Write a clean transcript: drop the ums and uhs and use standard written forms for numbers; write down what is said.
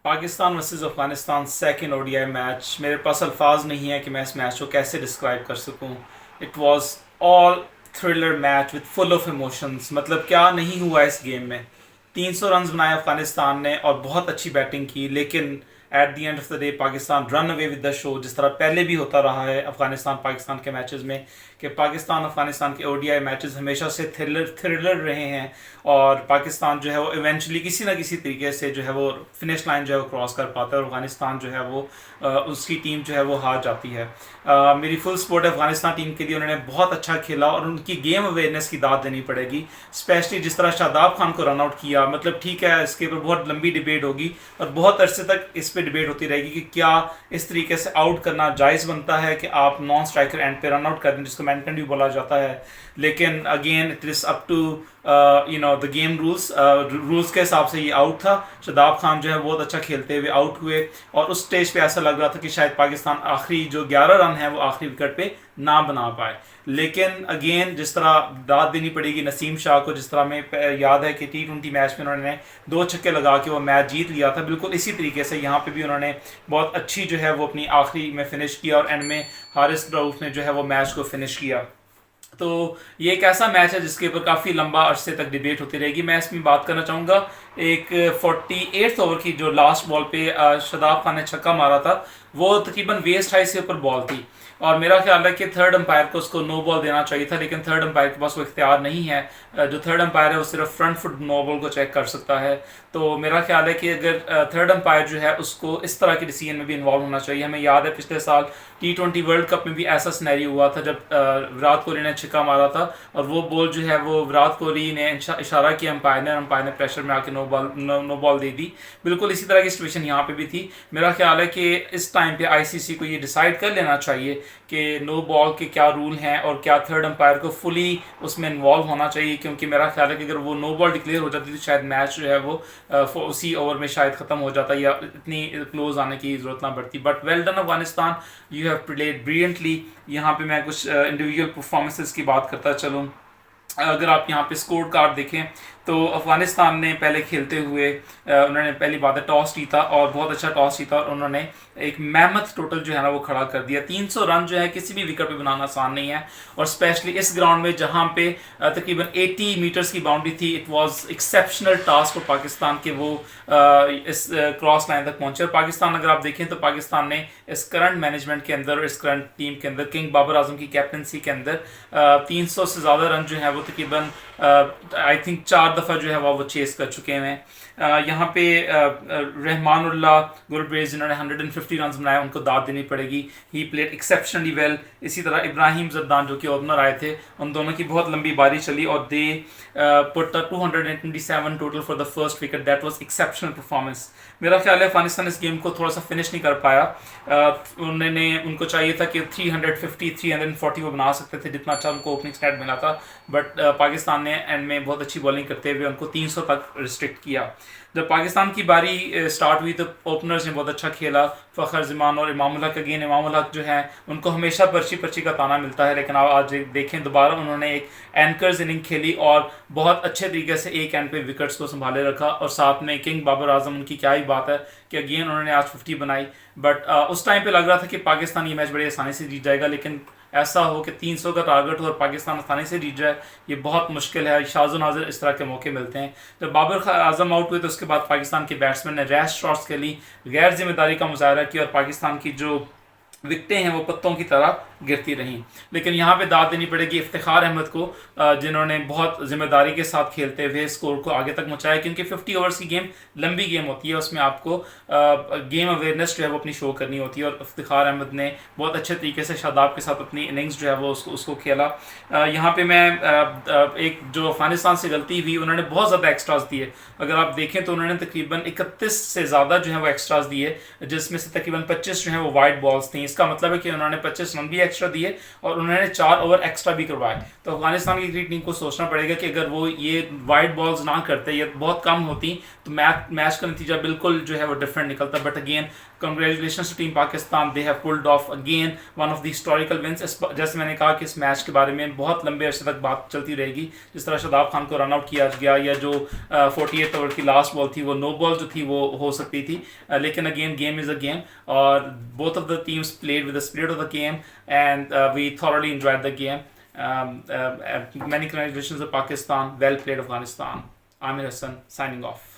Pakistan versus Afghanistan second ODI match, मेरे पास अल्फाज नहीं है कि मैं इस मैच को कैसे डिस्क्राइब कर सकूं। It was all thriller match with full of emotions. मतलब क्या नहीं हुआ इस गेम में। 300 रन बनाए अफगानिस्तान ने और बहुत अच्छी बैटिंग की, लेकिन at the end of the day Pakistan run away with the show, जिस तरह पहले भी होता रहा है अफगानिस्तान पाकिस्तान के मैचेस में कि पाकिस्तान अफगानिस्तान के ओडीआई मैचेस हमेशा से थ्रिलर रहे हैं और पाकिस्तान जो है वो इवेंचुअली किसी ना किसी तरीके से जो है वो फिनिश लाइन जो है वो क्रॉस कर पाता है और अफगानिस्तान जो है वो उसकी टीम जो है वो हार जाती है। मेरी फुल सपोर्ट है अफगानिस्तान टीम के लिए। उन्होंने बहुत अच्छा खेला और उनकी गेम अवेयरनेस की दाद देनी पड़ेगी, स्पेशली जिस तरह शादाब खान को रन आउट किया। मतलब ठीक है, इसके ऊपर बहुत लंबी डिबेट होगी और बहुत अरसे तक इस पर डिबेट होती रहेगी कि क्या इस तरीके से आउट करना जायज़ बनता है कि आप नॉन स्ट्राइकर एंड पे रन आउट कर दें, जिसको मेंटन भी बोला जाता है। लेकिन again it is up to the game rules के हिसाब से ये आउट था। शादाब खान जो है बहुत अच्छा खेलते हुए आउट हुए और उस स्टेज पे ऐसा लग रहा था कि शायद पाकिस्तान आखिरी जो 11 रन है वो आखिरी विकेट पे ना बना पाए। लेकिन अगेन जिस तरह दाद देनी पड़ेगी नसीम शाह को, जिस तरह में याद है कि T20 मैच में उन्होंने 2 छक्के लगा के वो मैच जीत लिया था, बिल्कुल इसी तरीके से यहाँ पे भी उन्होंने बहुत अच्छी जो है वो अपनी आखिरी में फिनिश किया और एंड में हारिस रऊफ ने जो है वो मैच को फिनिश किया। तो ये एक ऐसा मैच है जिसके ऊपर काफ़ी लंबा अरसे तक डिबेट होती रहेगी। मैं इसमें बात करना चाहूँगा एक 48th ओवर की जो लास्ट बॉल पे शादाब खान ने छक्का मारा था, वो तकरीबन वेस्ट हाई से ऊपर बॉल थी और मेरा ख्याल है कि थर्ड अंपायर को उसको नो बॉल देना चाहिए था, लेकिन थर्ड अंपायर के पास वो इख्तियार नहीं है। जो थर्ड अंपायर है वो सिर्फ फ्रंट फुट नो बॉल को चेक कर सकता है। तो मेरा ख्याल है कि अगर थर्ड अंपायर जो है उसको इस तरह के डिसीजन में भी इन्वॉल्व होना चाहिए। हमें याद है पिछले साल T20 वर्ल्ड कप में भी ऐसा सिनेरियो हुआ था जब विराट कोहली ने छक्का मारा था और वो बॉल जो है वो विराट कोहली ने इशारा किया अंपायर ने प्रेशर में आके नो बॉल दे दी। बिल्कुल इसी तरह की सिचुएशन यहाँ पे भी थी। मेरा ख्याल है कि इस टाइम पे आईसीसी को ये डिसाइड कर लेना चाहिए कि नो बॉल के क्या रूल हैं और क्या थर्ड अंपायर को फुली उसमें इन्वॉल्व होना चाहिए, क्योंकि मेरा ख्याल है कि अगर वो नो बॉल डिक्लेयर हो जाती तो शायद मैच जो है वो उसी ओवर में शायद ख़त्म हो जाता या इतनी क्लोज आने की ज़रूरत ना पड़ती। But well done Afghanistan, you have played brilliantly. यहाँ पे मैं कुछ इंडिविजुअल परफॉर्मेंसेस की बात करता चलूँ। अगर आप यहाँ पे स्कोर कार्ड देखें तो अफगानिस्तान ने पहले खेलते हुए उन्होंने पहली बात है टॉस जीता और बहुत अच्छा टॉस जीता और उन्होंने एक मेहनत टोटल जो है ना वो खड़ा कर दिया। 300 रन जो है किसी भी विकेट पे बनाना आसान नहीं है और स्पेशली इस ग्राउंड में जहाँ पे तकरीबन 80 मीटर्स की बाउंड्री थी। It was exceptional task for Pakistan के वो इस क्रॉस लाइन तक पहुंचे। और पाकिस्तान अगर आप देखें तो पाकिस्तान ने इस करंट मैनेजमेंट के अंदर, इस करंट टीम के अंदर, किंग बाबर आजम की कैप्टनसी के अंदर 300 से ज़्यादा रन जो है वो तकरीबन आई थिंक 4 दफ़ा जो है वो चेस कर चुके हैं। यहाँ पे रहमानुल्लाह गुरब्रेज जिन्होंने 150 रन बनाए उनको दाद देनी पड़ेगी। He played exceptionally well. इसी तरह इब्राहिम जरदान जो कि ओपनर आए थे, उन दोनों की बहुत लंबी बारी चली और they put 227 total for the first wicket. That was exceptional performance. मेरा ख्याल है अफगानिस्तान इस गेम को थोड़ा सा फिनिश नहीं कर पाया। उनको चाहिए था कि 350 340 वो बना सकते थे, जितना अच्छा उनको ओपनिंग स्टैट मिला था। बट पाकिस्तान ने एंड में बहुत अच्छी बॉलिंग करते हुए उनको 300 तक रिस्ट्रिक्ट किया। जब पाकिस्तान की बारी स्टार्ट हुई तो ओपनर्स ने बहुत अच्छा खेला, फ़खर जमान और इमामुल हक। अगेन इमामुल हक जो है उनको हमेशा पर्ची का ताना मिलता है, लेकिन आप आज देखें दोबारा उन्होंने एक एंकर्स इनिंग खेली और बहुत अच्छे तरीके से एक एंड पे विकेट्स को संभाले रखा। और साथ में किंग बाबर आजम, उनकी क्या ही बात है कि अगेन उन्होंने आज 50 बनाई। बट उस टाइम पे लग रहा था कि पाकिस्तान ये मैच बड़ी आसानी से जीत जाएगा, लेकिन ऐसा हो कि 300 का टारगेट हो और पाकिस्तान आसानी से जीत जाए, ये बहुत मुश्किल है। शाज़ो नाज़िर इस तरह के मौके मिलते हैं। जब बाबर आजम आउट हुए तो उसके बाद पाकिस्तान के बैट्समैन ने रैश शॉट्स खेली, गैर जिम्मेदारी का मुजाहरा किया और पाकिस्तान की जो विकटें हैं वो पत्तों की तरह गिरती रहीं। लेकिन यहाँ पे दाद देनी पड़ेगी इफ्तिखार अहमद को, जिन्होंने बहुत जिम्मेदारी के साथ खेलते हुए स्कोर को आगे तक पहुँचाया, क्योंकि 50 ओवर्स की गेम लंबी गेम होती है, उसमें आपको गेम अवेयरनेस जो है वो अपनी शो करनी होती है। और इफ्तिखार अहमद ने बहुत अच्छे तरीके से शादाब के साथ अपनी इनिंग्स जो है वो उसको खेला। यहाँ पे मैं एक जो अफगानिस्तान से गलती हुई, उन्होंने बहुत ज़्यादा एक्स्ट्राज दिए। अगर आप देखें तो उन्होंने तकरीबन 31 से ज़्यादा जो है वो एक्स्ट्राज दिए, जिसमें से तकरीबन 25 जो है वो वाइड बॉल्स थी। इसका मतलब है कि उन्होंने 25 रन भी एक्स्ट्रा दिए और उन्होंने 4 ओवर एक्स्ट्रा भी करवाए। तो अफगानिस्तान की क्रिकेट टीम को सोचना पड़ेगा कि अगर वो ये वाइड बॉल्स ना करते या बहुत कम होती तो मैच का नतीजा बिल्कुल जो है वो डिफरेंट निकलता। But again congratulation to team Pakistan, they have pulled off again one of the historical wins. जैसे मैंने कहा कि इस मैच के बारे में बहुत लंबे अरसे तक बात चलती रहेगी, जिस तरह शादाब खान को रन आउट किया गया या जो 48 ओवर की लास्ट बॉल थी वो नो बॉल जो थी वो हो सकती थी, लेकिन again game is a game और both of the teams played with the spirit of the game and we thoroughly enjoyed the game. Many congratulations to Pakistan. Well played, Afghanistan. Amir Hassan signing off.